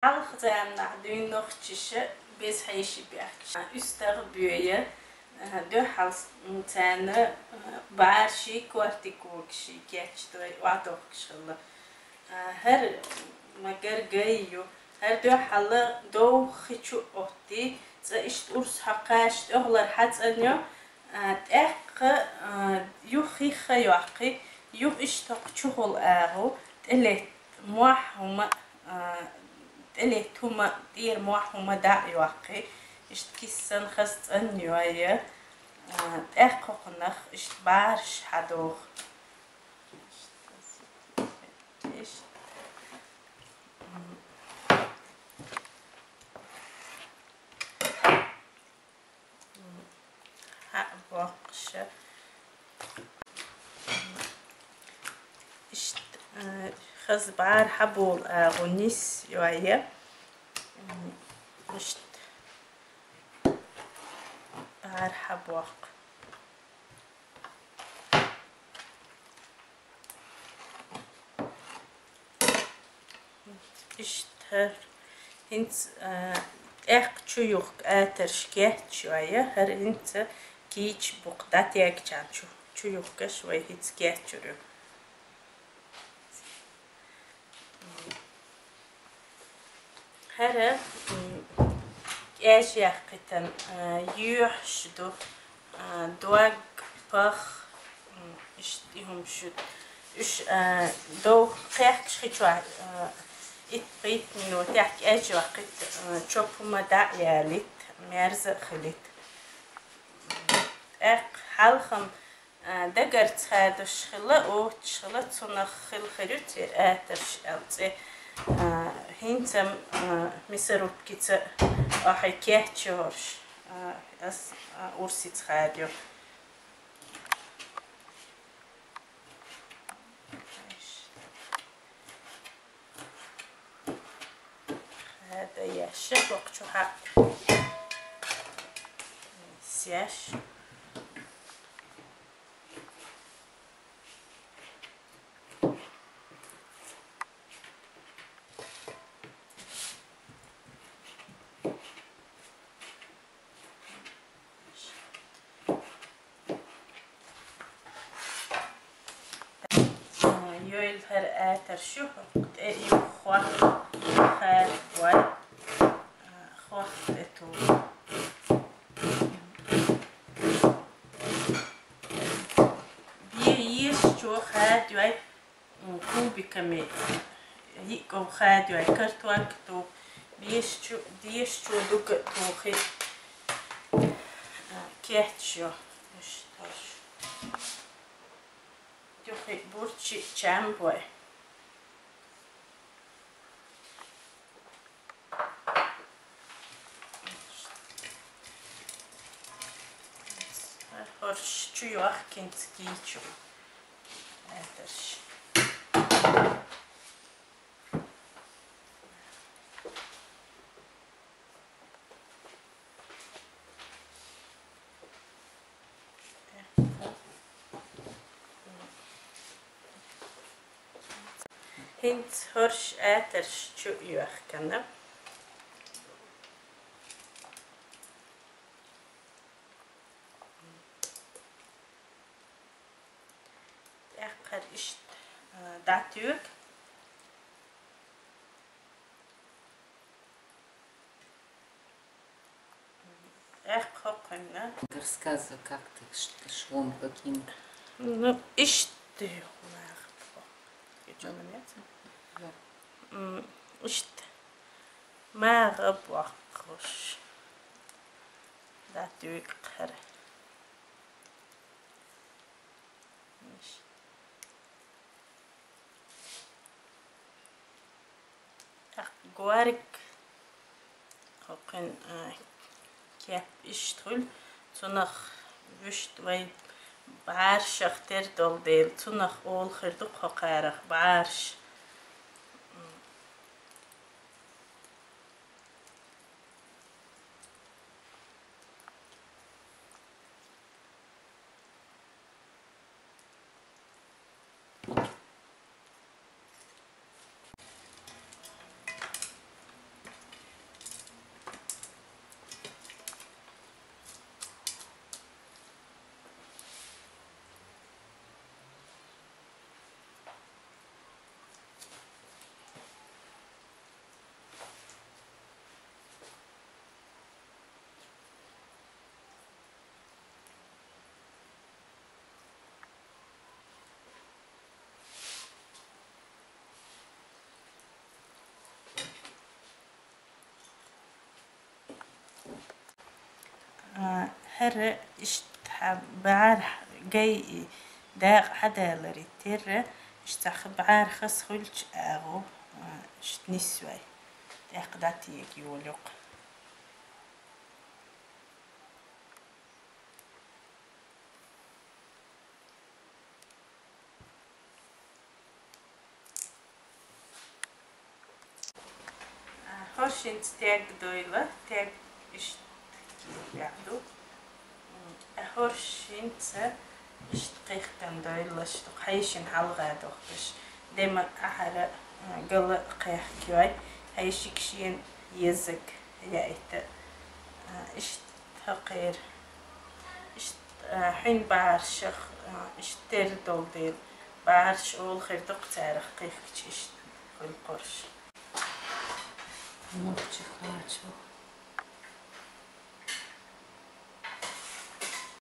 Algezamna dün nog çişi biz hayşı bir üster büyüye dö hals tane barşi kortikokşi geçti vatokşılı her magar gayo her dö halı do khichu otti işte urs haqaş oğlar hatsanyo ek yuxi khayaqi yuh iştaq çuhul ağu ele muahuma اللي هما دير موحهما داعي واقي اشت كيسن خست انيوية اخوق نخ اشت بارش حدوخ اشت حقوقش اشت خز بار حبول غنيس يوية اشت بار حبوق اشت هر هنت اخ چويوخ اتر شكيت شوية هر هنت كيش بقدات يك چانچو چويوخ شوية هنت سكيت چورو هره ايش يقتن يحشدو دوغ بخ اشتيهم شد اش دو قيحك شخيتوا اتقيت منو تحك ايش وقت تشوبو مدع ياليت مرزق خليت اق حلخم دقرت هادو شخلا او تشخلا تسونخ خل خيروتي اترش التي هنتم مسروب كيت أحكيه تشورش أس أرسيت خاديو هذا ياشك وقتو حق سياش يويل هر آتر شو يو خواه خير واي خواه اتو بيه يشجو خاد واي كوبي كمي يكو خاد واي كرتوان كتو بيشجو دوك توخي كيهتشو مشتاش يوخي بورتشي چامبوي هرش چو يوخ كنت كيچو هاترش هنت هرش آترش چو يوخ كنم اقر اشت داتيوك اقر قلنا Рассказывай, как ты швом каким. ну اشت اشت ما غب وقش داتيوك قر جوارك خقن كيف اشتغل تنخ وشت وي بعرش اختر دول ديل تنخ اول خردق خقارخ بعرش her بعار جاي داق حدا لريتر بعار خس خلش أغو نسوي داقداتي يقولق هرشين تاج دويلة تاج إيش يعدو هرشين اشتقيق كان دويلة اشتق هيشين حلقة دوخش دايما أحرى قل قيح كواي هيشكشين يزق يأيت اشتقير حين بعرشخ اشتر دولديل بعرش أول خير دقتارخ قيح كتش في القرش Мовчи хочу.